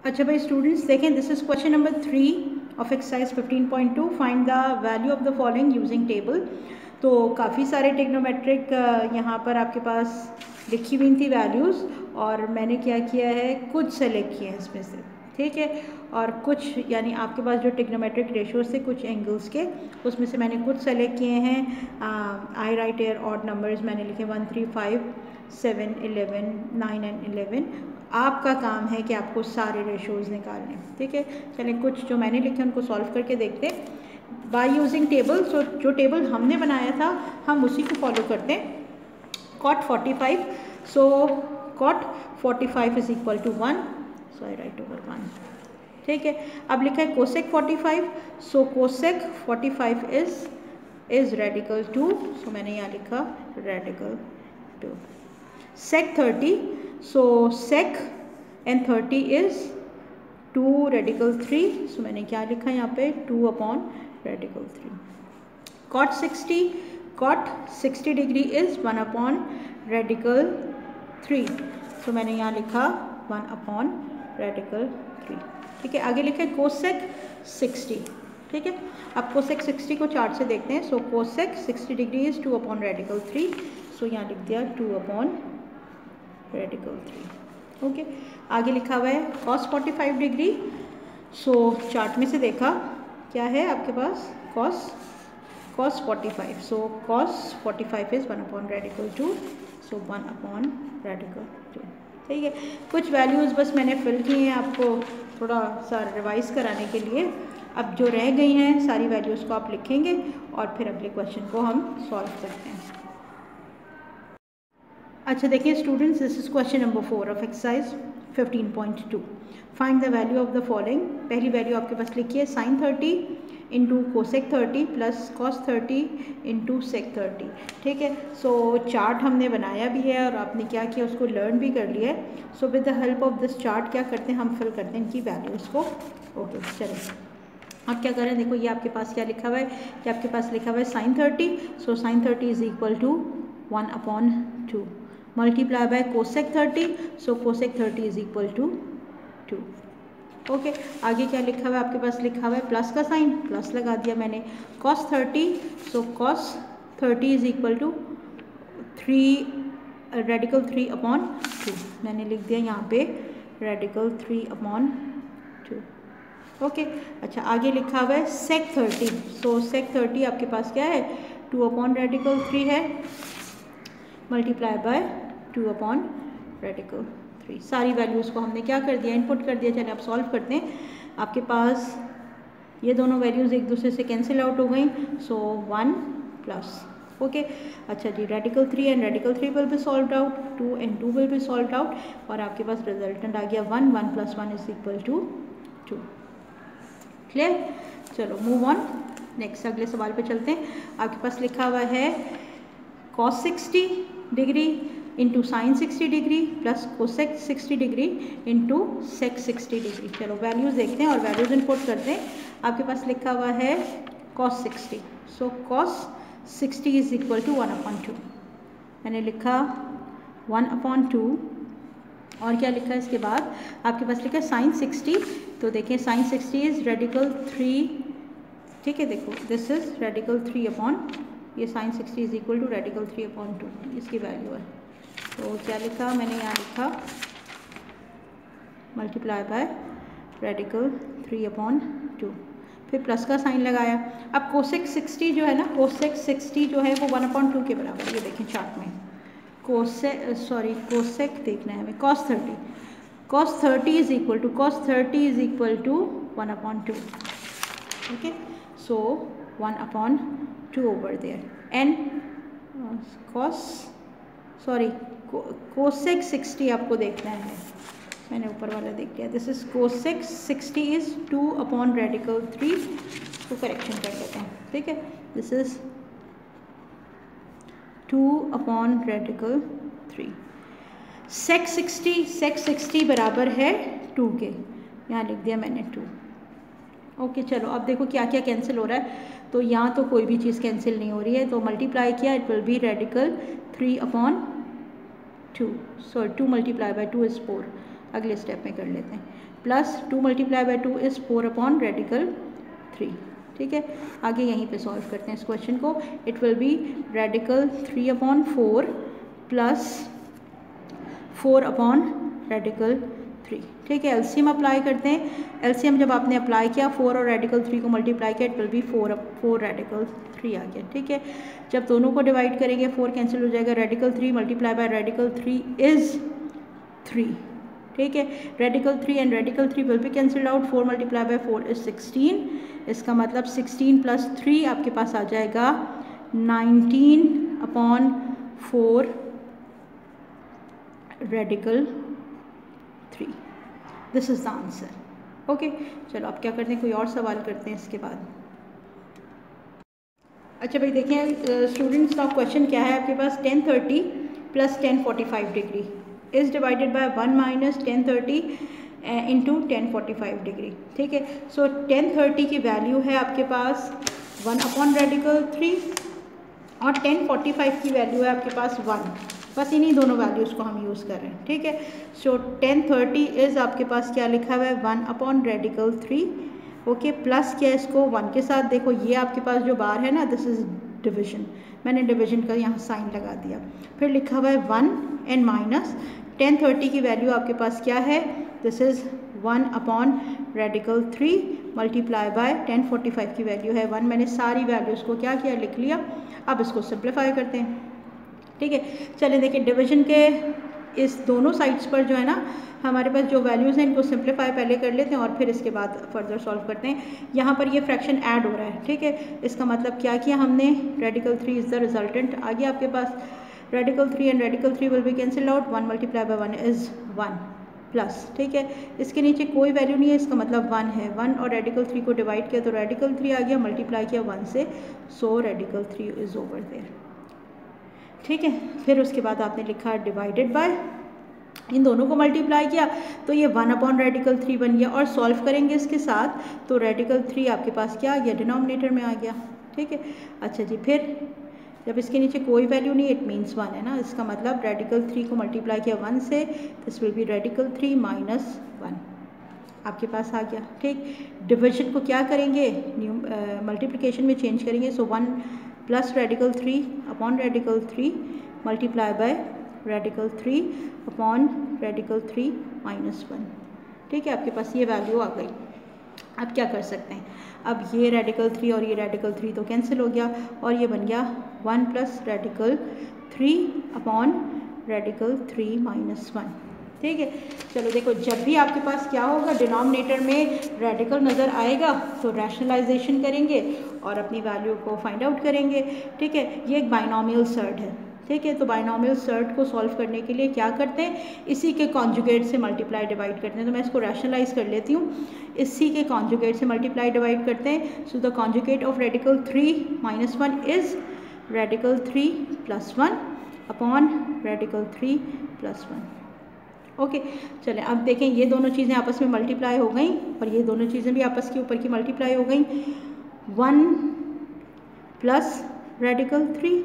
अच्छा भाई स्टूडेंट्स देखें, this is question number 3 of exercise 15.2 find the value of the following using table. तो काफ़ी सारे टिग्नोमेट्रिक यहाँ पर आपके पास लिखी हुई थी वैल्यूज़, और मैंने क्या किया है, कुछ सेलेक्ट किए हैं इसमें से, ठीक है। और कुछ यानी आपके पास जो टिग्नोमेट्रिक रेशियोज थे कुछ एंगल्स के, उसमें से मैंने कुछ सेलेक्ट किए हैं। आई राइट एयर ऑड नंबर्स मैंने लिखे 1, 3, 5, 7, 11, 9 एंड 11। आपका काम है कि आपको सारे रेशोज़ निकालने, ठीक है। चलें कुछ जो मैंने लिखे उनको सॉल्व करके देखते हैं बाय यूजिंग टेबल। सो जो टेबल हमने बनाया था हम उसी को फॉलो करते हैं। Cot 45, so cot 45 is equal to 1, so I write over 1, ठीक है। अब लिखा है cosec 45, so cosec 45 is radical 2, so मैंने यहाँ लिखा radical 2। Sec 30, so sec and 30 is 2 radical 3, so मैंने क्या लिखा यहाँ पे 2 upon radical 3। cot 60 degree is 1 upon radical 3, so मैंने यहाँ लिखा 1 upon radical 3, ठीक है। आगे लिखा है कोसेक 60, ठीक है। अब कोसेक 60 को चार्ट से देखते हैं। So cosec 60 degree is 2 upon radical 3, so यहाँ लिख दिया 2 अपॉन रेडिकल 3, ओके। आगे लिखा हुआ है कॉस 45 डिग्री, सो चार्ट में से देखा क्या है आपके पास cos 45, so cos 45 is 1 upon radical 2, so 1 upon radical 2, ठीक है। कुछ वैल्यूज़ बस मैंने फिल किए हैं आपको थोड़ा सा रिवाइज कराने के लिए। अब जो रह गई हैं सारी वैल्यूज़ को आप लिखेंगे और फिर अगले क्वेश्चन को हम सॉल्व करते हैं। अच्छा देखिए students, this is question number 4 of exercise 15.2। Find the value of the following. पहली वैल्यू आपके पास लिखी है sine 30 into cosec 30 plus cos 30 into sec 30, ठीक है। सो चार्ट हमने बनाया भी है और आपने क्या किया उसको लर्न भी कर लिया है। So with the help of this chart क्या करते हैं, हम फिल करते हैं इनकी वैल्यूज़ को, ओके। चलिए अब क्या करें, देखो ये आपके पास क्या लिखा हुआ है कि आपके पास लिखा हुआ है sine 30, so sine 30 is equal to 1 upon 2 multiply by cosec 30, so cosec 30 is equal to 2, okay. आगे क्या लिखा हुआ है आपके पास, लिखा हुआ है प्लस का साइन, प्लस लगा दिया मैंने। Cos 30, so cos 30 is equal to 3 radical 3 upon 2, मैंने लिख दिया यहाँ पे रेडिकल 3 अपॉन 2, ओके। अच्छा आगे लिखा हुआ है सेक 30, सो सेक 30 आपके पास क्या है 2 अपॉन रेडिकल 3 है, मल्टीप्लाई बाय 2 अपॉन रेडिकल 3। सारी वैल्यूज़ को हमने क्या कर दिया, इनपुट कर दिया। चलिए अब सॉल्व करते हैं। आपके पास ये दोनों वैल्यूज़ एक दूसरे से कैंसिल आउट हो गई, सो 1 प्लस, ओके। अच्छा जी, radical 3 and radical 3 will be solved out, 2 and 2 will be solved out, और आपके पास रिजल्टेंट आ गया 1 plus 1 is equal to 2, clear. चलो मूव ऑन, नेक्स्ट अगले सवाल पे चलते हैं। आपके पास लिखा हुआ है cos 60 degree into sine 60 degree plus cosec 60 degree into sec 60 degree. चलो वैल्यूज़ देखते हैं और वैल्यूज़ इनपुट करते हैं। आपके पास लिखा हुआ है cos 60, so cos 60 is equal to 1 upon 2, मैंने लिखा 1 अपॉन 2, और क्या लिखा है इसके बाद आपके पास लिखा है साइन 60, तो देखिए साइन 60 इज रेडिकल 3, ठीक है। देखो दिस इज रेडिकल 3 अपॉन, ये sine 60 is equal to radical 3 upon 2 इसकी वैल्यू है। तो क्या लिखा मैंने यहाँ लिखा मल्टीप्लाई बाय रेडिकल 3 अपॉन 2, फिर प्लस का साइन लगाया। अब कोसेक 60 जो है ना, कोसेक 60 जो है वो 1 अपॉन 2 के बराबर है, ये देखें चार्ट में। कोसेक देखना है हमें, cos 30 is equal to 1 upon 2, okay. So 1 upon 2 over there, and cosec 60 आपको देखना है, मैंने ऊपर वाला देख लिया। This is cosec 60 is 2 upon radical 3, इसको करेक्शन कर लेते हैं, ठीक है। This is 2 upon radical 3। Sec 60 बराबर है 2 के, यहाँ लिख दिया मैंने 2, ओके। चलो अब देखो क्या क्या कैंसिल हो रहा है, तो यहाँ तो कोई भी चीज़ कैंसिल नहीं हो रही है, तो मल्टीप्लाई किया it will be radical 3 upon 2, sorry 2 multiply bye 2 is 4, अगले स्टेप में कर लेते हैं। Plus 2 multiply bye 2 is 4 upon radical 3। ठीक है, आगे यहीं पे सॉल्व करते हैं इस क्वेश्चन को। It will be radical 3 upon 4 plus 4 upon radical 3। ठीक है, एलसीएम अप्लाई करते हैं। एलसीएम जब आपने अप्लाई किया 4 और रेडिकल 3 को मल्टीप्लाई किया, इट विल बी 4 रेडिकल 3 आ गया। ठीक है, जब दोनों को डिवाइड करेंगे 4 कैंसिल हो जाएगा, radical 3 multiply by radical 3 is 3। ठीक है, radical 3 and radical 3 will B cancelled out. 4 multiply by 4 is 16। इसका मतलब 16 प्लस 3 आपके पास आ जाएगा 19 upon 4 radical 3। This is the answer. Okay, चलो अब क्या करते हैं, कोई और सवाल करते हैं इसके बाद। अच्छा भाई देखें स्टूडेंट्स का क्वेश्चन क्या है आपके पास, 1030 plus 1045 degree is divided by 1 minus 1030 into 1045 degree. ठीक है, सो 1030 की वैल्यू है आपके पास 1 अपॉन रेडिकल 3 और 1045 की वैल्यू है आपके पास 1। बस इन्हीं दोनों वैल्यूज़ को हम यूज़ कर रहे हैं। ठीक है, सो 1030 इज़ आपके पास क्या लिखा हुआ है 1 अपॉन रेडिकल 3। ओके, प्लस क्या है इसको 1 के साथ, देखो ये आपके पास जो बार है ना, दिस इज़ डिवीजन, मैंने डिवीजन का यहाँ साइन लगा दिया। फिर लिखा हुआ है 1 एंड माइनस 1030 की वैल्यू आपके पास क्या है, this is 1 upon radical 3 multiply by 1045 की वैल्यू है 1। मैंने सारी वैल्यूज़ को क्या किया, लिख लिया। अब इसको सिंप्लीफाई करते हैं। ठीक है, चलिए देखिए डिवीजन के इस दोनों साइड्स पर जो है ना हमारे पास जो वैल्यूज़ हैं इनको सिंप्लीफाई पहले कर लेते हैं और फिर इसके बाद फर्दर सॉल्व करते हैं। यहाँ पर ये फ्रैक्शन ऐड हो रहा है। ठीक है, इसका मतलब क्या किया हमने, रेडिकल 3 इज़ द रिजल्टेंट आ गया आपके पास। Radical 3 and radical 3 will be cancel out, 1 multiply by 1 is 1 plus. ठीक है, इसके नीचे कोई वैल्यू नहीं है, इसका मतलब 1 है। 1 और रेडिकल 3 को डिवाइड किया तो रेडिकल 3 आ गया, मल्टीप्लाई किया 1 से, सो रेडिकल 3 इज़ ओवर देयर। ठीक है, फिर उसके बाद आपने लिखा डिवाइडेड बाय, इन दोनों को मल्टीप्लाई किया तो ये 1 अपॉन रेडिकल 3 बन गया। और सॉल्व करेंगे इसके साथ तो रेडिकल 3 आपके पास क्या आ गया, डिनोमिनेटर में आ गया। ठीक है, अच्छा जी, फिर जब इसके नीचे कोई वैल्यू नहीं, इट मीन्स 1 है ना, इसका मतलब रेडिकल 3 को मल्टीप्लाई किया 1 से, this will be radical 3 minus 1 आपके पास आ गया। ठीक, डिवीजन को क्या करेंगे, मल्टीप्लिकेशन में चेंज करेंगे। सो 1 plus radical 3 upon radical 3 multiply by radical 3 upon radical 3 minus 1। ठीक है, आपके पास ये वैल्यू आ गई। अब क्या कर सकते हैं, अब ये रेडिकल 3 और ये रेडिकल 3 तो कैंसिल हो गया और ये बन गया 1 plus radical 3 upon radical 3 minus 1। ठीक है, चलो देखो जब भी आपके पास क्या होगा, डिनोमिनेटर में रेडिकल नज़र आएगा तो रैशनलाइजेशन करेंगे और अपनी वैल्यू को फाइंड आउट करेंगे। ठीक है, ये एक बाइनोमियल सर्ट है। ठीक है, तो बाइनोमियल सर्ट को सॉल्व करने के लिए क्या करते हैं, इसी के कॉन्जुगेट से मल्टीप्लाई डिवाइड करते हैं। तो मैं इसको रैशनलाइज कर लेती हूँ, इसी के कॉन्जुगेट से मल्टीप्लाई डिवाइड करते हैं। So the conjugate of radical 3 minus 1 is radical 3 plus 1 upon radical 3 plus 1। Okay, चलें अब देखें ये दोनों चीज़ें आपस में मल्टीप्लाई हो गई और ये दोनों चीज़ें भी आपस के ऊपर की मल्टीप्लाई हो गई। 1 प्लस रेडिकल 3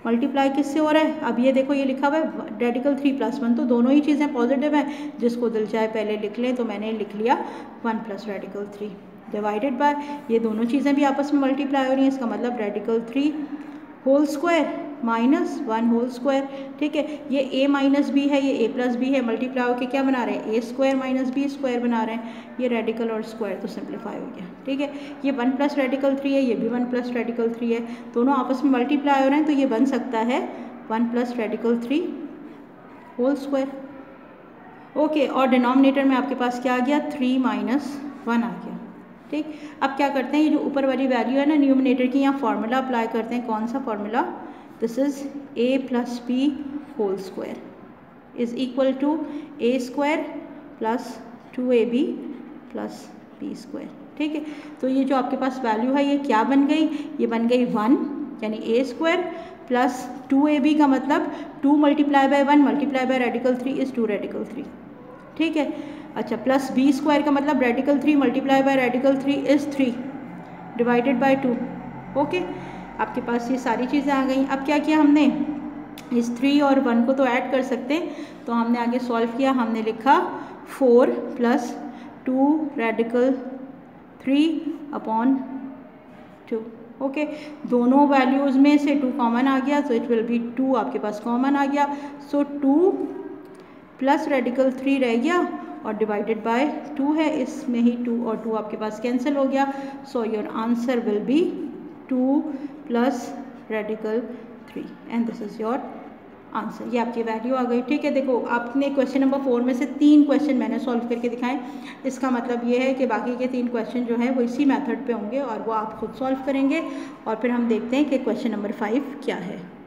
मल्टीप्लाई किससे हो रहा है, अब ये देखो ये लिखा हुआ है रेडिकल 3 प्लस 1, तो दोनों ही चीज़ें पॉजिटिव हैं, जिसको दिल चाहे पहले लिख लें। तो मैंने लिख लिया 1 प्लस रेडिकल 3 डिवाइडेड बाय, ये दोनों चीज़ें भी आपस में मल्टीप्लाई हो रही हैं, इसका मतलब radical 3 whole square minus 1 whole square. ठीक है, ये a माइनस बी है, ये a प्लस बी है, मल्टीप्लाई होकर क्या बना रहे हैं, a square minus B square बना रहे हैं। ये रेडिकल और स्क्वायर तो सिंप्लीफाई हो गया। ठीक है, ये 1 प्लस रेडिकल 3 है, ये भी 1 प्लस रेडिकल 3 है, दोनों आपस में मल्टीप्लाई हो रहे हैं, तो ये बन सकता है 1 plus radical 3 whole square. Okay, और डिनोमिनेटर में आपके पास क्या आ गया, 3 माइनस 1 आ गया। ठीक, अब क्या करते हैं, ये जो ऊपर वाली वैल्यू है ना न्यूमिनेटर की, यहाँ फार्मूला अप्लाई करते हैं। कौन सा formula, this is a plus B whole square is equal to a square plus 2ab प्लस b स्क्वायर। ठीक है, तो ये जो आपके पास वैल्यू है ये क्या बन गई, ये बन गई 1 यानी a स्क्वायर प्लस 2ab का मतलब 2 multiply by 1 multiply bye radical 3 is 2 radical 3। ठीक है, अच्छा प्लस b स्क्वायर का मतलब radical 3 multiply by radical 3 is 3 divided by 2। Okay, आपके पास ये सारी चीज़ें आ गई। अब क्या किया हमने, इस 3 और 1 को तो ऐड कर सकते हैं, तो हमने आगे सॉल्व किया, हमने लिखा 4 + 2 रेडिकल 3/2। ओके, दोनों वैल्यूज़ में से 2 कॉमन आ गया, तो इट विल बी 2 आपके पास कॉमन आ गया, सो 2 + रेडिकल 3 रह गया और डिवाइडेड बाय 2 है, इसमें ही 2 और 2 आपके पास कैंसिल हो गया, so your answer will be 2 + radical 3 and this is your answer. ये आपकी वैल्यू आ गई। ठीक है, देखो आपने क्वेश्चन नंबर 4 में से 3 क्वेश्चन मैंने सॉल्व करके दिखाए, इसका मतलब ये है कि बाकी के 3 क्वेश्चन जो है वो इसी मेथड पे होंगे और वो आप खुद सॉल्व करेंगे और फिर हम देखते हैं कि क्वेश्चन नंबर 5 क्या है।